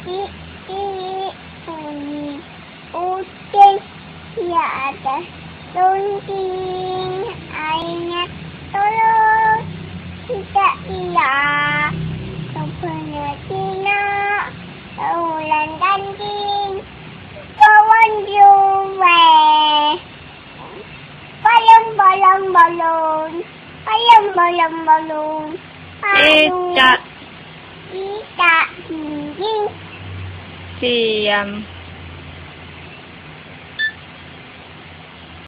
bunyi utin di atas runting. Airnya tolong tidak ia kepentingan ulan ganting kawan juwe balon Tidak tidak tinggi diam.